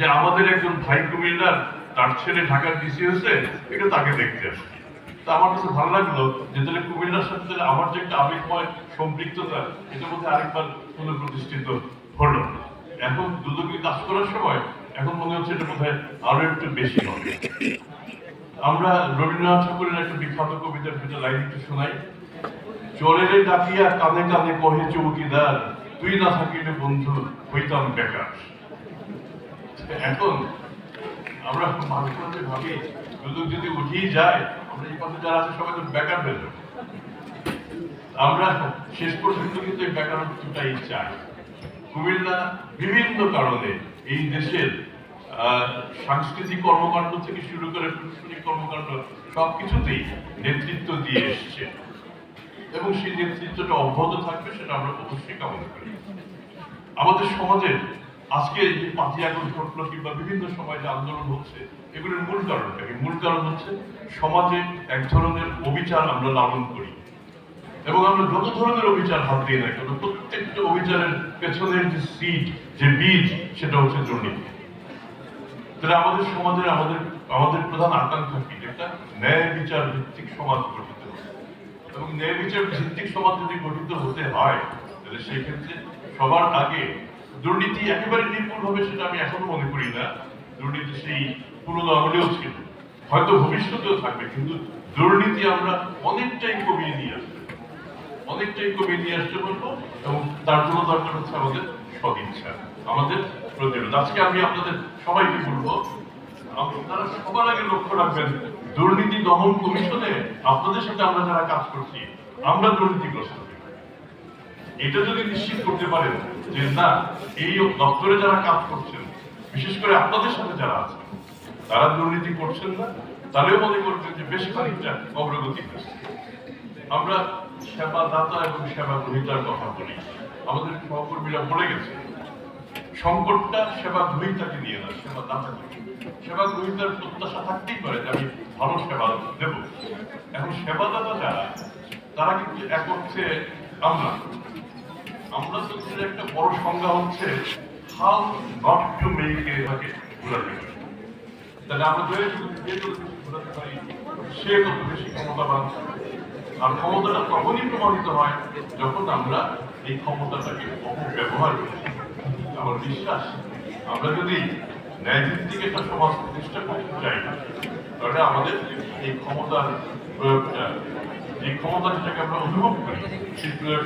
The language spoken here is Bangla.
যে আমাদের একজন ভাই কুমিল্লার তার ছেলে ঢাকার ডিসি হয়েছে, এটা তাকে দেখতে আসে। তা আমার কাছে ভালো লাগলো যে তাহলে কুমিল্লার সাথে তাহলে আমার যে একটা আবেগময় সম্পৃক্ততা, এটার মধ্যে আরেকবার পুনঃপ্রতিষ্ঠিত হলো। এখন দুদকে কাজ করার সময় এখন মনে হচ্ছে এটা বোধহয় আরো একটু বেশি হবে। আমরা রবীন্দ্রনাথ ঠাকুরের একটা বিখ্যাত কবিতার দুটো লাইন একটু শোনাই। চোরেরে ডাকিয়া কানে কানে কহে চৌকিদার, তুই না থাকিলে বন্ধু হইতাম বেকার। এখন আমরা মাঝে মাঝে ভাবি দুদক যদি উঠিয়ে যায়, আমরা এই পথে যারা আছে সবাই তো বেকার হয়ে যাবে। আমরা শেষ পর্যন্ত কিন্তু এই বেকারত্বটাই চাই। কুমিল্লা বিভিন্ন কারণে এই দেশের সাংস্কৃতিক কর্মকাণ্ড থেকে শুরু করে প্রশাসনিক কর্মকাণ্ড সবকিছুতেই নেতৃত্ব দিয়ে এসছে এবং সেই নেতৃত্বটা অব্যাহত থাকবে, সেটা আমরা অবশ্যই কামনা করি। আমাদের সমাজের আজকে যে 5ই আগস্ট ঘটলো কিংবা বিভিন্ন সময় যে আন্দোলন হচ্ছে, এগুলোর মূল কারণটা কি? মূল কারণ হচ্ছে সমাজে এক ধরনের অবিচার আমরা লালন করি এবং আমরা যত ধরনের অবিচার হাত দিয়ে না কেন, প্রত্যেকটা অবিচারের পেছনের যে সিড, যে বীজ, সেটা হচ্ছে দুর্নীতি। তাহলে আমাদের সমাজের আমাদের প্রধান আকাঙ্ক্ষা কি? একটা ন্যায় বিচার ভিত্তিক সমাজ গঠিত হবে এবং ন্যায় বিচার ভিত্তিক সমাজ যদি গঠিত হতে হয়, তাহলে সেই ক্ষেত্রে সবার আগে দুর্নীতি একেবারে নির্মূল হবে সেটা আমি এখনো মনে করি না। দুর্নীতি সেই পুরনো আমলেও ছিল, হয়তো ভবিষ্যতেও থাকবে, কিন্তু দুর্নীতি আমরা অনেকটাই কমিয়ে নিয়ে আসতে পারবো এবং তার জন্য দরকার হচ্ছে আমাদের সদিচ্ছা, আমাদের প্রতিরোধ। আজকে আমি আপনাদের সবাইকে বলবো, আপনারা সবার আগে লক্ষ্য রাখবেন দুর্নীতি দমন কমিশনে আপনাদের সাথে আমরা যারা কাজ করছি, আমরা দুর্নীতিগ্রস্ত। এটা যদি নিশ্চিত করতে পারেন যে না, এই দপ্তরে যারা কাজ করছেন, বিশেষ করে আপনাদের সাথে যারা আছেন, তারা দুর্নীতি করছেন না, তাহলেও মনে করবেন যে বেশ খানিকটা অগ্রগতি হয়েছে। আমরা সেবাদাতা এবং সেবা গ্রহীতার কথা বলি, আমাদের সহকর্মীরা বলে গেছে সংকটটা সেবা গ্রহীতাকে নিয়ে না, সেবা দাতা। সেবা গ্রহীতার প্রত্যাশা থাকতেই পারে যে আমি ভালো সেবা দেব। এখন সেবাদাতা যারা, তারা কিন্তু এক অর্থে আমরা তথ্যের একটা বড় সংজ্ঞা হচ্ছে how not to make a ঘোরাতে পারি। তাহলে আমরা ঘোরাতে পারি সে কত বেশি ক্ষমতাবান। আর ক্ষমতাটা তখনই প্রমাণিত হয় যখন আমরা এই ক্ষমতাটাকে অপব্যবহার করি। আমার বিশ্বাস, আমরা যদি ন্যায়ভিত্তিক একটা সমাজ প্রতিষ্ঠা করতে চাই, তাহলে আমাদের এই ক্ষমতার প্রয়োগটা, যে ক্ষমতা যেটাকে আমরা অনুভব করি, সেই প্রয়োগ